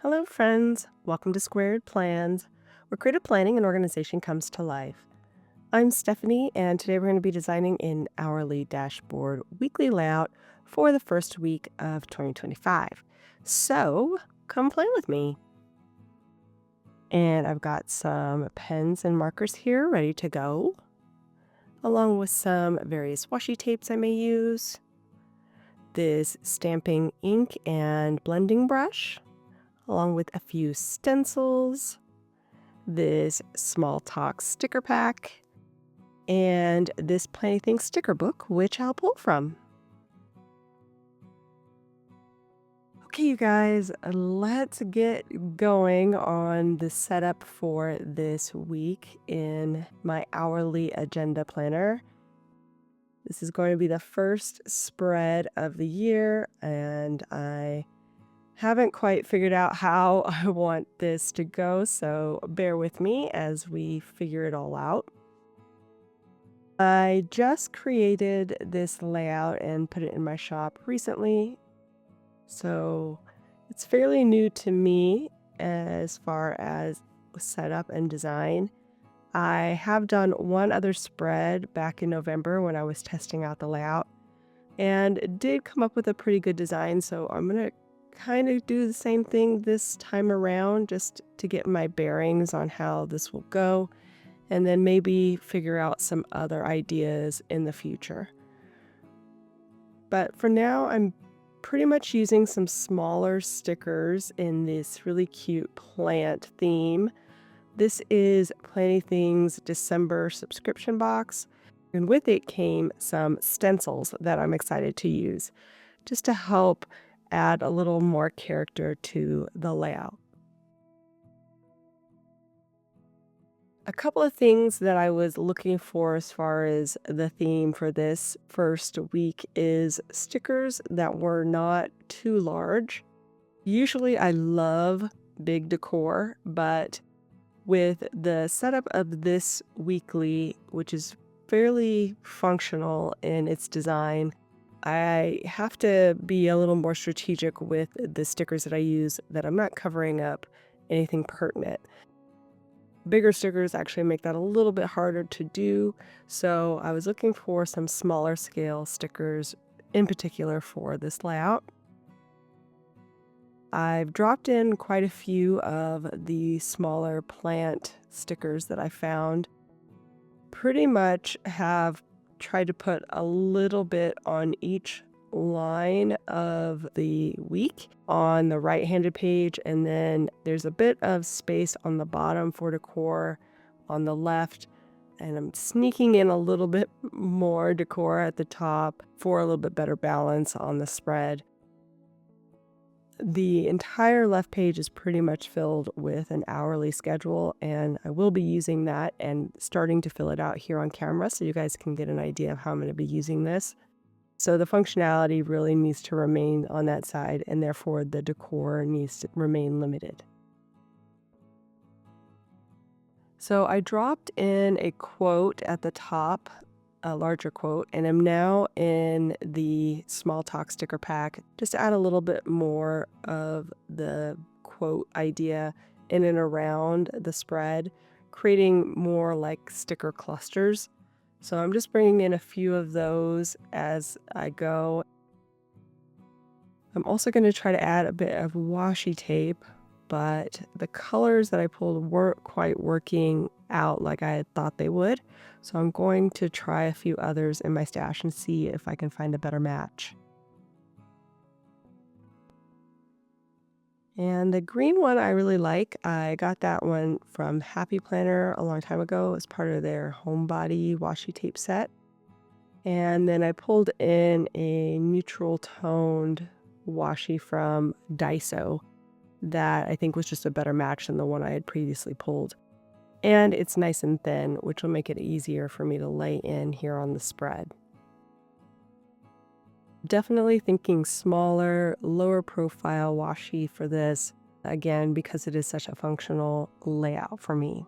Hello, friends. Welcome to Squared Plans, where creative planning and organization comes to life. I'm Stephanie, and today we're going to be designing an hourly dashboard weekly layout for the first week of 2025. So come play with me. And I've got some pens and markers here ready to go, along with some various washi tapes I may use, this stamping ink and blending brush, along with a few stencils, this small talk sticker pack, and this Planny Things sticker book, which I'll pull from. Okay, you guys, let's get going on the setup for this week in my hourly agenda planner. This is going to be the first spread of the year, and I haven't quite figured out how I want this to go, so bear with me as we figure it all out. I just created this layout and put it in my shop recently, so it's fairly new to me as far as setup and design. I have done one other spread back in November when I was testing out the layout and did come up with a pretty good design, so I'm going to kind of do the same thing this time around just to get my bearings on how this will go, and then maybe figure out some other ideas in the future. But for now, I'm pretty much using some smaller stickers in this really cute plant theme. This is Planny Things December subscription box, and with it came some stencils that I'm excited to use just to help add a little more character to the layout. A couple of things that I was looking for as far as the theme for this first week is stickers that were not too large. Usually I love big decor, but with the setup of this weekly, which is fairly functional in its design, I have to be a little more strategic with the stickers that I use, that I'm not covering up anything pertinent. Bigger stickers actually make that a little bit harder to do, so I was looking for some smaller scale stickers in particular for this layout. I've dropped in quite a few of the smaller plant stickers that I found. Pretty much have tried to put a little bit on each line of the week on the right-handed page, and then there's a bit of space on the bottom for decor on the left, and I'm sneaking in a little bit more decor at the top for a little bit better balance on the spread. The entire left page is pretty much filled with an hourly schedule, and I will be using that and starting to fill it out here on camera so you guys can get an idea of how I'm going to be using this. So the functionality really needs to remain on that side, and therefore the decor needs to remain limited. So I dropped in a quote at the top, a larger quote, and I'm now in the small talk sticker pack just to add a little bit more of the quote idea in and around the spread, creating more like sticker clusters. So I'm just bringing in a few of those as I go. I'm also going to try to add a bit of washi tape, but the colors that I pulled weren't quite working out like I had thought they would. So I'm going to try a few others in my stash and see if I can find a better match. And the green one I really like. I got that one from Happy Planner a long time ago as part of their Homebody washi tape set. And then I pulled in a neutral toned washi from Daiso that I think was just a better match than the one I had previously pulled. And it's nice and thin, which will make it easier for me to lay in here on the spread. Definitely thinking smaller, lower profile washi for this, again, because it is such a functional layout for me.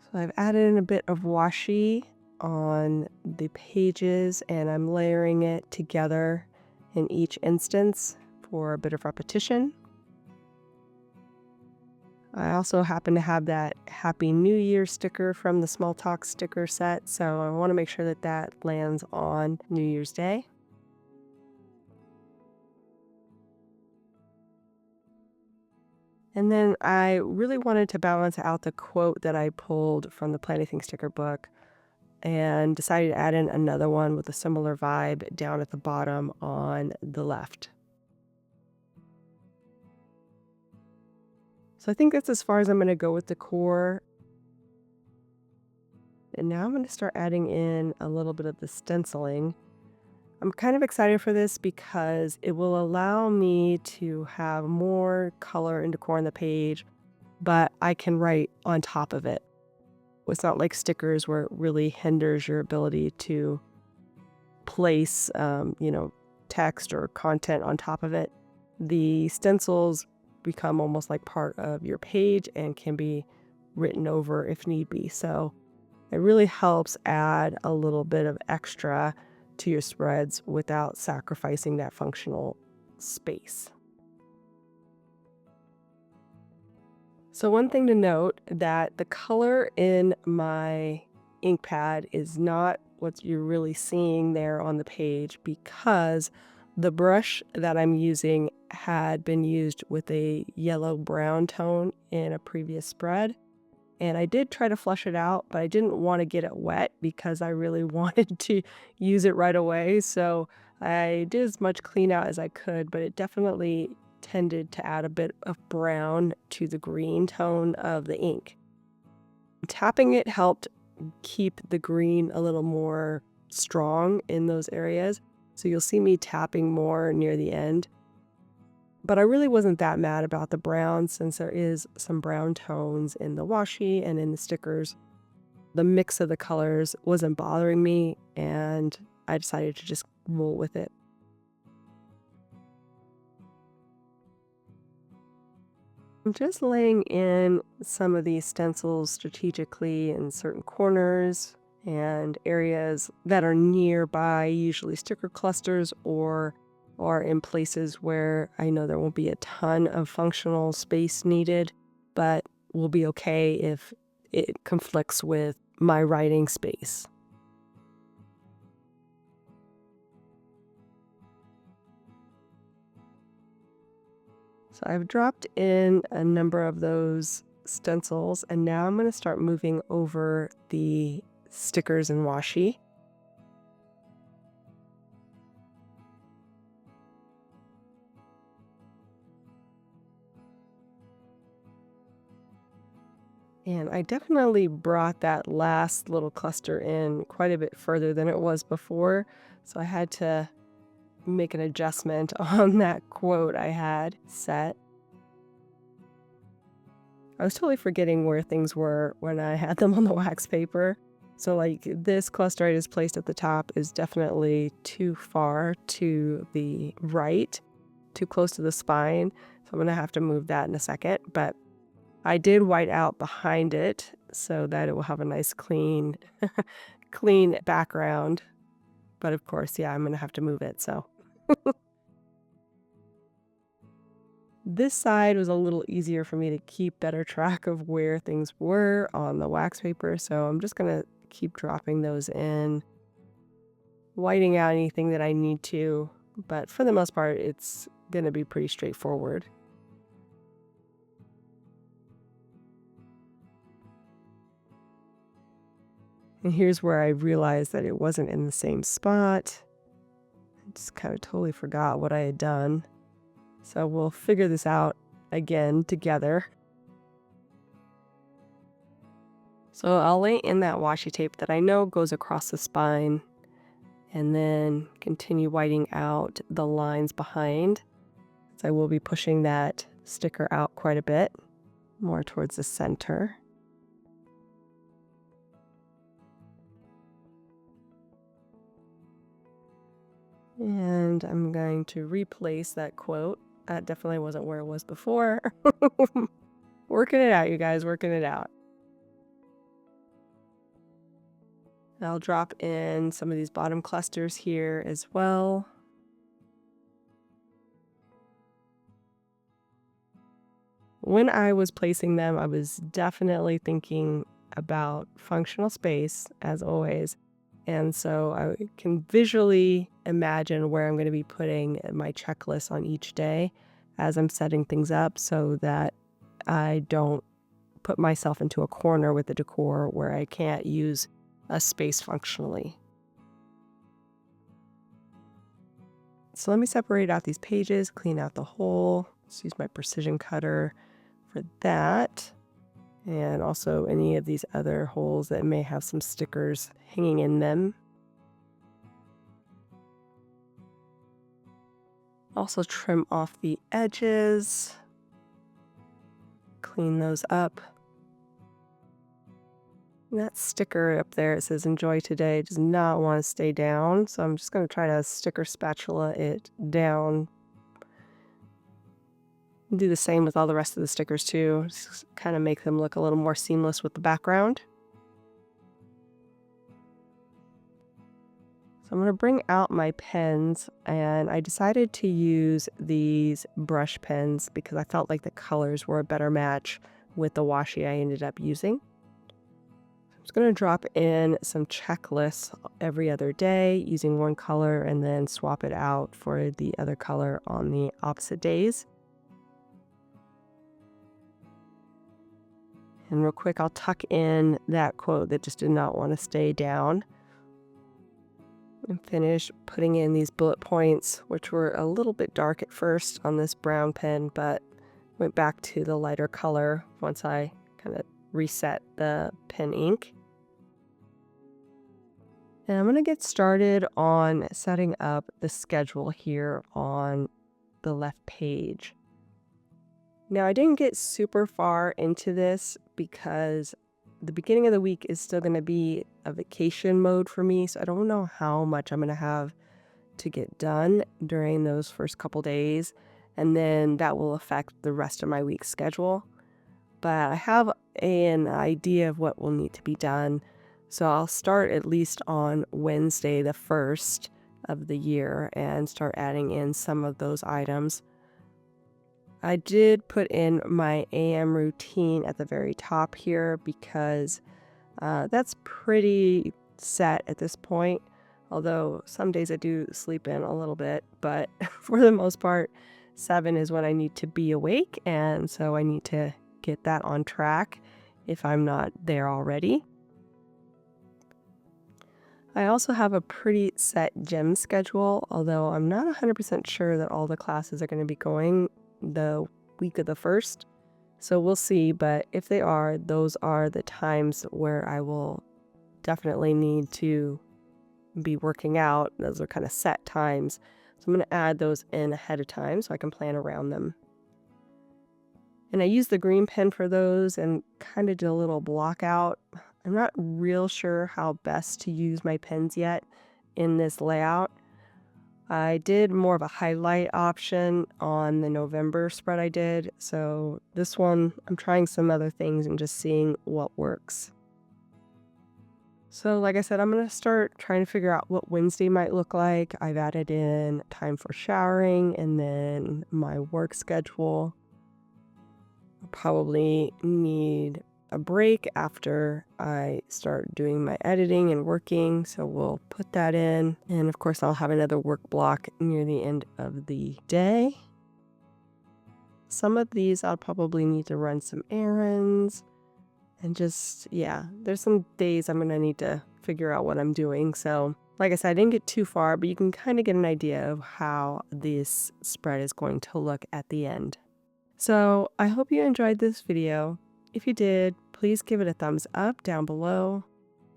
So I've added in a bit of washi on the pages, and I'm layering it together in each instance for a bit of repetition. I also happen to have that Happy New Year sticker from the Small Talk sticker set, so I want to make sure that that lands on New Year's Day. And then I really wanted to balance out the quote that I pulled from the Plan Anything sticker book and decided to add in another one with a similar vibe down at the bottom on the left. So I think that's as far as I'm going to go with the core. And now I'm going to start adding in a little bit of the stenciling. I'm kind of excited for this because it will allow me to have more color and decor on the page, but I can write on top of it. It's not like stickers where it really hinders your ability to place, text or content on top of it. The stencils become almost like part of your page and can be written over if need be. So it really helps add a little bit of extra to your spreads without sacrificing that functional space. So one thing to note, that the color in my ink pad is not what you're really seeing there on the page, because the brush that I'm using had been used with a yellow-brown tone in a previous spread. And I did try to flush it out, but I didn't want to get it wet because I really wanted to use it right away. So I did as much clean out as I could, but it definitely tended to add a bit of brown to the green tone of the ink. Tapping it helped keep the green a little more strong in those areas. So you'll see me tapping more near the end. But I really wasn't that mad about the brown, since there is some brown tones in the washi and in the stickers. The mix of the colors wasn't bothering me, and I decided to just roll with it. I'm just laying in some of these stencils strategically in certain corners and areas that are nearby, usually sticker clusters, or in places where I know there won't be a ton of functional space needed, but will be okay if it conflicts with my writing space. So I've dropped in a number of those stencils, and now I'm going to start moving over the stickers and washi. And I definitely brought that last little cluster in quite a bit further than it was before, so I had to make an adjustment on that quote I had set. I was totally forgetting where things were when I had them on the wax paper. So like this cluster I just placed at the top is definitely too far to the right, too close to the spine. So I'm going to have to move that in a second, but I did white out behind it so that it will have a nice clean clean background. But of course, yeah, I'm going to have to move it, so. This side was a little easier for me to keep better track of where things were on the wax paper, so I'm just going to keep dropping those in, whiting out anything that I need to, but for the most part, it's going to be pretty straightforward. And here's where I realized that it wasn't in the same spot. I just kind of totally forgot what I had done. So we'll figure this out again together. So I'll lay in that washi tape that I know goes across the spine, and then continue whiting out the lines behind. So I will be pushing that sticker out quite a bit, more towards the center. And I'm going to replace that quote. That definitely wasn't where it was before. Working it out, you guys, working it out. I'll drop in some of these bottom clusters here as well. when I was placing them, I was definitely thinking about functional space as always. And so I can visually imagine where I'm going to be putting my checklist on each day as I'm setting things up so that I don't put myself into a corner with the decor where I can't use a space functionally. So let me separate out these pages, clean out the hole. Let's use my precision cutter for that. And also any of these other holes that may have some stickers hanging in them. Also trim off the edges. Clean those up. And that sticker up there, it says enjoy today, does not want to stay down. So I'm just going to try to sticker spatula it down. Do the same with all the rest of the stickers too. Just kind of make them look a little more seamless with the background. So I'm going to bring out my pens, and I decided to use these brush pens because I felt like the colors were a better match with the washi I ended up using. I'm just going to drop in some checklists every other day using one color and then swap it out for the other color on the opposite days. And real quick, I'll tuck in that quote that just did not want to stay down. And finish putting in these bullet points, which were a little bit dark at first on this brown pen, but went back to the lighter color once I kind of reset the pen ink. And I'm going to get started on setting up the schedule here on the left page. Now, I didn't get super far into this because the beginning of the week is still going to be a vacation mode for me, so I don't know how much I'm going to have to get done during those first couple days, and then that will affect the rest of my week's schedule. But I have an idea of what will need to be done, so I'll start at least on Wednesday the 1st of the year and start adding in some of those items. I did put in my AM routine at the very top here because that's pretty set at this point, although some days I do sleep in a little bit, but for the most part, 7 is when I need to be awake, and so I need to get that on track if I'm not there already. I also have a pretty set gym schedule, although I'm not 100% sure that all the classes are going to be going the week of the 1st. So we'll see, but if they are, those are the times where I will definitely need to be working out. Those are kind of set times. So I'm going to add those in ahead of time so I can plan around them. And I used the green pen for those and kind of did a little block out. I'm not real sure how best to use my pens yet in this layout. I did more of a highlight option on the November spread I did. So this one, I'm trying some other things and just seeing what works. So like I said, I'm going to start trying to figure out what Wednesday might look like. I've added in time for showering and then my work schedule. I'll probably need a break after I start doing my editing and working, so we'll put that in. And of course, I'll have another work block near the end of the day. Some of these I'll probably need to run some errands and just, yeah, there's some days I'm gonna need to figure out what I'm doing. So like I said, I didn't get too far, but you can kind of get an idea of how this spread is going to look at the end. So I hope you enjoyed this video. If you did, please give it a thumbs up down below.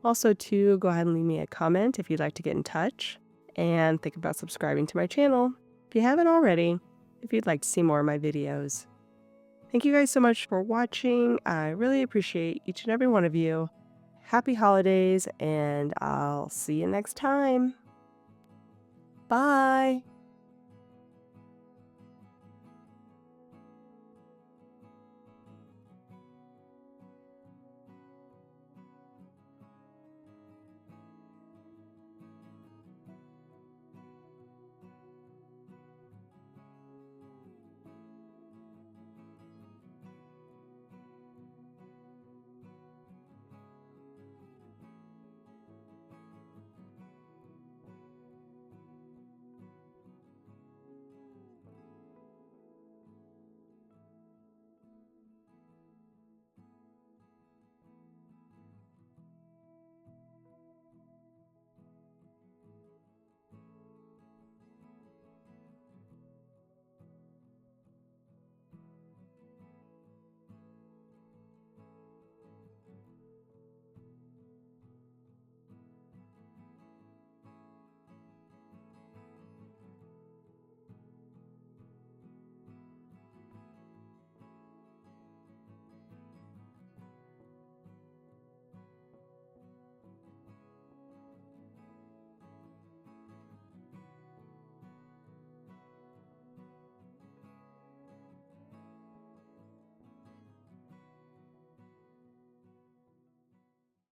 Also, too, go ahead and leave me a comment if you'd like to get in touch. And think about subscribing to my channel if you haven't already, if you'd like to see more of my videos. Thank you guys so much for watching. I really appreciate each and every one of you. Happy holidays, and I'll see you next time. Bye!